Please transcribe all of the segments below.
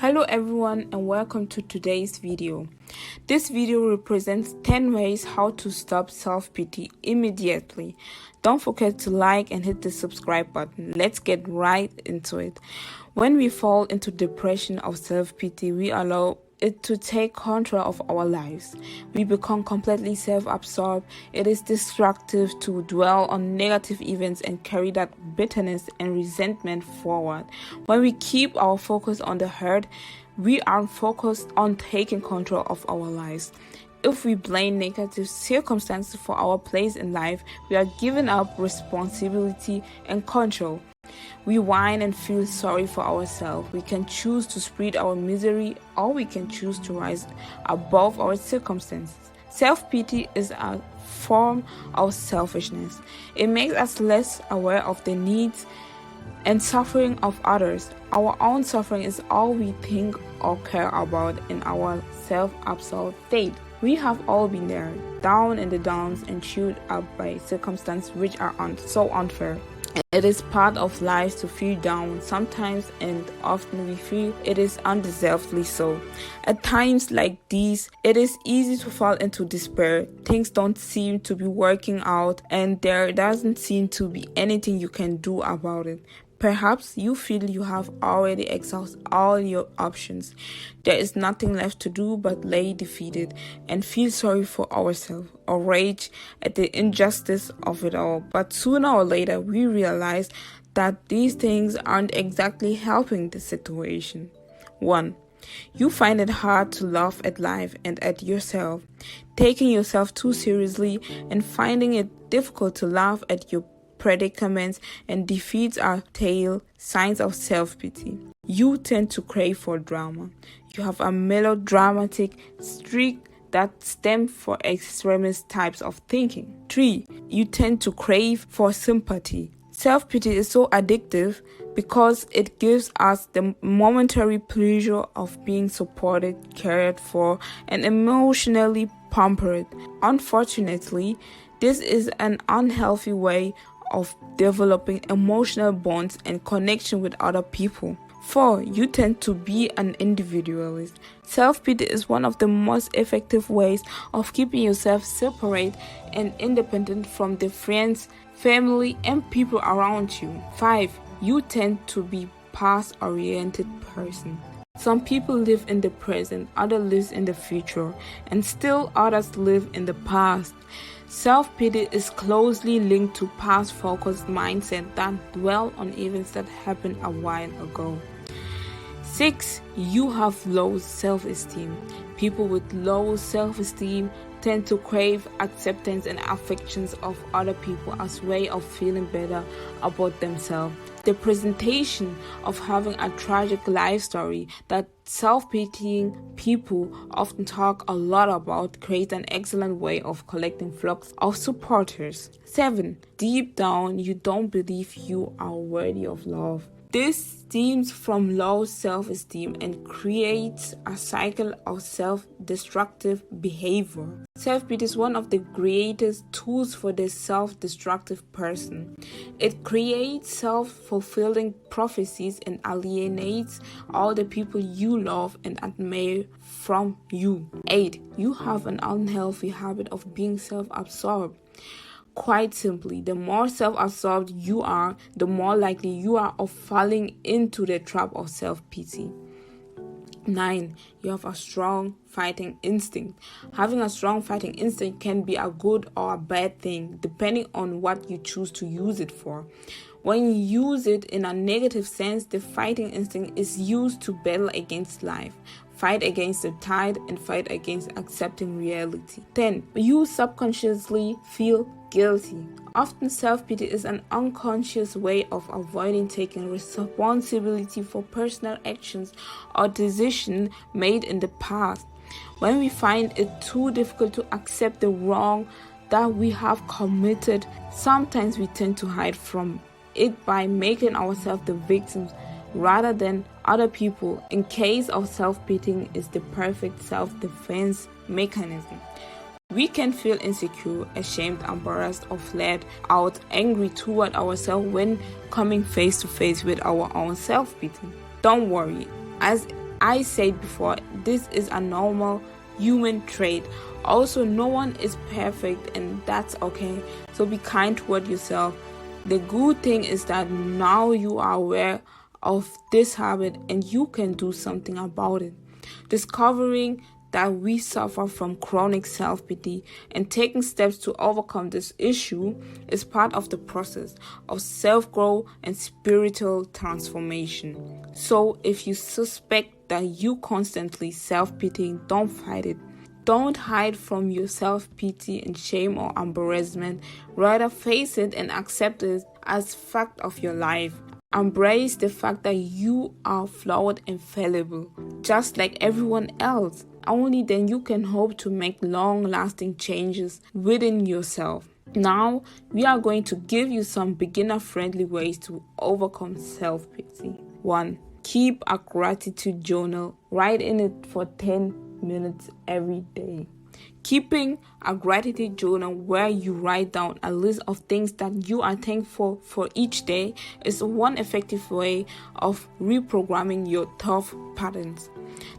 Hello everyone and welcome to today's video. This video represents 10 ways how to stop self-pity immediately. Don't forget to like and hit the subscribe button. Let's get right into it. When we fall into depression of self-pity, we allow it to take control of our lives. We become completely self-absorbed. It is destructive to dwell on negative events and carry that bitterness and resentment forward. When we keep our focus on the hurt, we are focused on taking control of our lives. If we blame negative circumstances for our place in life, we are giving up responsibility and control. We whine and feel sorry for ourselves. We can choose to spread our misery, or we can choose to rise above our circumstances. Self-pity is a form of selfishness. It makes us less aware of the needs and suffering of others. Our own suffering is all we think or care about in our self-absorbed state. We have all been there, down in the downs and chewed up by circumstances which are so unfair. It is part of life to feel down sometimes, and often we feel it is undeservedly so. At times like these, it is easy to fall into despair. Things don't seem to be working out, and there doesn't seem to be anything you can do about it. Perhaps you feel you have already exhausted all your options. There is nothing left to do but lay defeated and feel sorry for ourselves or rage at the injustice of it all. But sooner or later, we realize that these things aren't exactly helping the situation. 1. You find it hard to laugh at life and at yourself, taking yourself too seriously and finding it difficult to laugh at your predicaments and defeats are tale signs of self-pity. You tend to crave for drama. You have a melodramatic streak that stems from extremist types of thinking. 3. You tend to crave for sympathy. Self-pity is so addictive because it gives us the momentary pleasure of being supported, cared for, and emotionally pampered. Unfortunately, this is an unhealthy way of developing emotional bonds and connection with other people. 4. You tend to be an individualist. Self-pity is one of the most effective ways of keeping yourself separate and independent from the friends, family, and people around you. 5. You tend to be past-oriented person. Some people live in the present, others live in the future, and still others live in the past. Self-pity is closely linked to past-focused mindset that dwell on events that happened a while ago. 6. You have low self-esteem. People with low self-esteem tend to crave acceptance and affections of other people as a way of feeling better about themselves. The presentation of having a tragic life story that self-pitying people often talk a lot about creates an excellent way of collecting flocks of supporters. 7. Deep down, you don't believe you are worthy of love. This stems from low self-esteem and creates a cycle of self-destructive behavior. Self-pity is one of the greatest tools for the self-destructive person. It creates self-fulfilling prophecies and alienates all the people you love and admire from you. 8. You have an unhealthy habit of being self-absorbed. Quite simply, the more self-absorbed you are, the more likely you are of falling into the trap of self-pity. 9. You have a strong fighting instinct. Having a strong fighting instinct can be a good or a bad thing, depending on what you choose to use it for. When you use it in a negative sense, the fighting instinct is used to battle against life, fight against the tide, and fight against accepting reality. 10. You subconsciously feel guilty. Often self-pity is an unconscious way of avoiding taking responsibility for personal actions or decisions made in the past. When we find it too difficult to accept the wrong that we have committed, sometimes we tend to hide from it by making ourselves the victims rather than other people. In case of self-pitying is the perfect self-defense mechanism. We can feel insecure, ashamed, embarrassed, or flat out angry toward ourselves when coming face to face with our own self-pity. Don't worry, as I said before, this is a normal human trait. Also, no one is perfect, and that's okay. So be kind toward yourself. The good thing is that now you are aware of this habit and you can do something about it. Discovering that we suffer from chronic self-pity and taking steps to overcome this issue is part of the process of self-growth and spiritual transformation. So if you suspect that you constantly self-pitying, don't fight it. Don't hide from your self-pity and shame or embarrassment. Rather face it and accept it as fact of your life. Embrace the fact that you are flawed and fallible, just like everyone else. Only then you can hope to make long-lasting changes within yourself. Now, we are going to give you some beginner-friendly ways to overcome self-pity. 1. Keep a gratitude journal. Write in it for 10 minutes every day. Keeping a gratitude journal where you write down a list of things that you are thankful for each day is one effective way of reprogramming your thought patterns.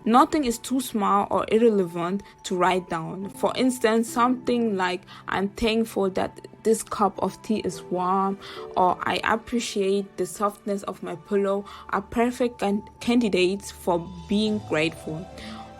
Nothing is too small or irrelevant to write down. For instance, something like, I'm thankful that this cup of tea is warm, or I appreciate the softness of my pillow, are perfect candidates for being grateful.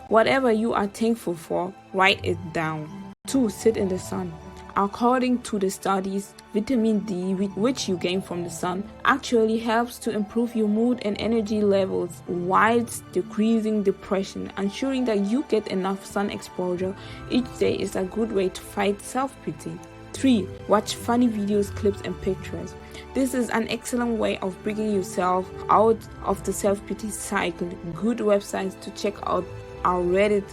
Whatever you are thankful for, write it down. 2. Sit in the sun. According to the studies, vitamin D, which you gain from the sun, actually helps to improve your mood and energy levels whilst decreasing depression. Ensuring that you get enough sun exposure each day is a good way to fight self-pity. 3. Watch funny videos, clips, and pictures. This is an excellent way of bringing yourself out of the self-pity cycle. Good websites to check out are Reddit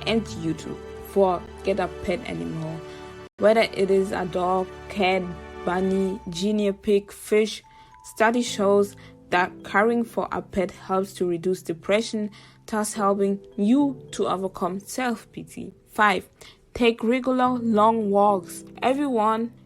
and YouTube. 4. Get a pet animal. Whether it is a dog, cat, bunny, guinea pig, fish, study shows that caring for a pet helps to reduce depression, thus helping you to overcome self-pity. 5. Take regular long walks.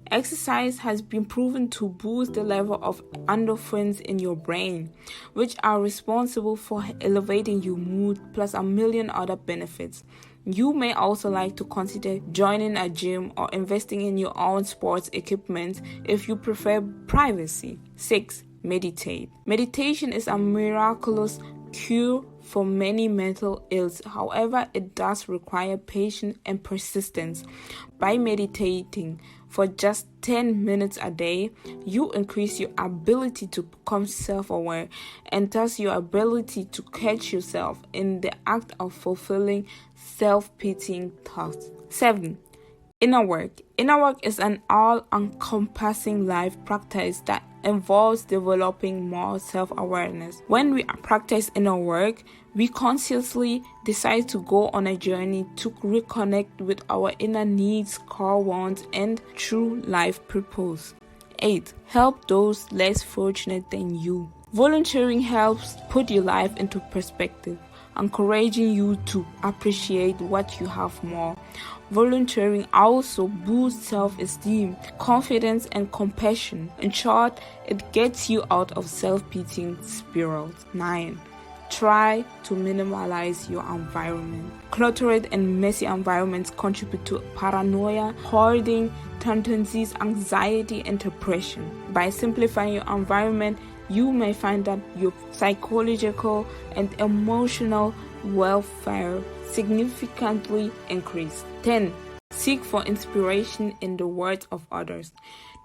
Exercise has been proven to boost the level of endorphins in your brain, which are responsible for elevating your mood, plus a million other benefits. You may also like to consider joining a gym or investing in your own sports equipment if you prefer privacy. 6. Meditate. Meditation is a miraculous cure for many mental ills. However, it does require patience and persistence. By meditating for just 10 minutes a day, you increase your ability to become self-aware and thus your ability to catch yourself in the act of fulfilling self-pitying thoughts. 7. Inner work. Inner work is an all-encompassing life practice that involves developing more self-awareness. When we practice inner work, we consciously decide to go on a journey to reconnect with our inner needs, core wants, and true life purpose. 8. Help those less fortunate than you. Volunteering helps put your life into perspective, encouraging you to appreciate what you have more. Volunteering also boosts self-esteem, confidence, and compassion. In short, it gets you out of self-pitying spirals. 9. Try to minimalize your environment. Cluttered and messy environments contribute to paranoia, hoarding tendencies, anxiety, and depression. By simplifying your environment, you may find that your psychological and emotional welfare significantly increase. 10. Seek for inspiration in the words of others.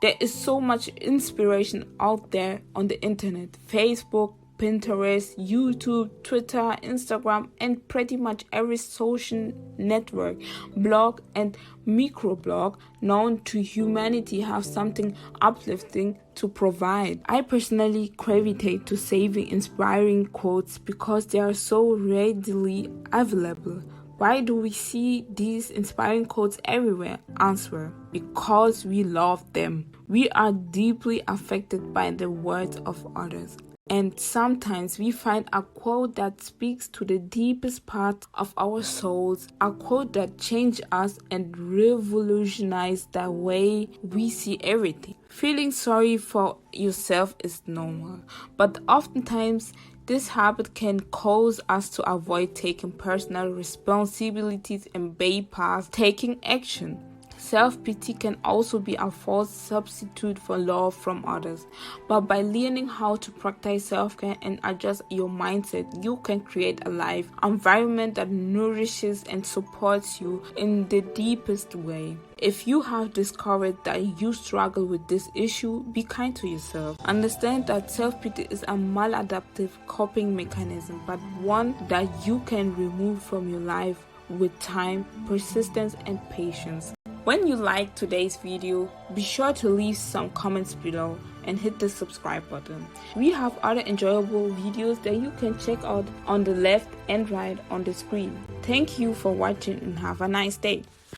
There is so much inspiration out there on the internet. Facebook, Pinterest, YouTube, Twitter, Instagram, and pretty much every social network, blog, and microblog known to humanity have something uplifting to provide. I personally gravitate to saving inspiring quotes because they are so readily available. Why do we see these inspiring quotes everywhere? Answer: because we love them. We are deeply affected by the words of others. And sometimes we find a quote that speaks to the deepest part of our souls, a quote that changes us and revolutionizes the way we see everything. Feeling sorry for yourself is normal, but oftentimes This habit can cause us to avoid taking personal responsibilities and bypass taking action. Self-pity can also be a false substitute for love from others, but by learning how to practice self-care and adjust your mindset, you can create a life environment that nourishes and supports you in the deepest way. If you have discovered that you struggle with this issue, be kind to yourself. Understand that self-pity is a maladaptive coping mechanism, but one that you can remove from your life with time, persistence, and patience. When you like today's video, be sure to leave some comments below and hit the subscribe button. We have other enjoyable videos that you can check out on the left and right on the screen. Thank you for watching and have a nice day.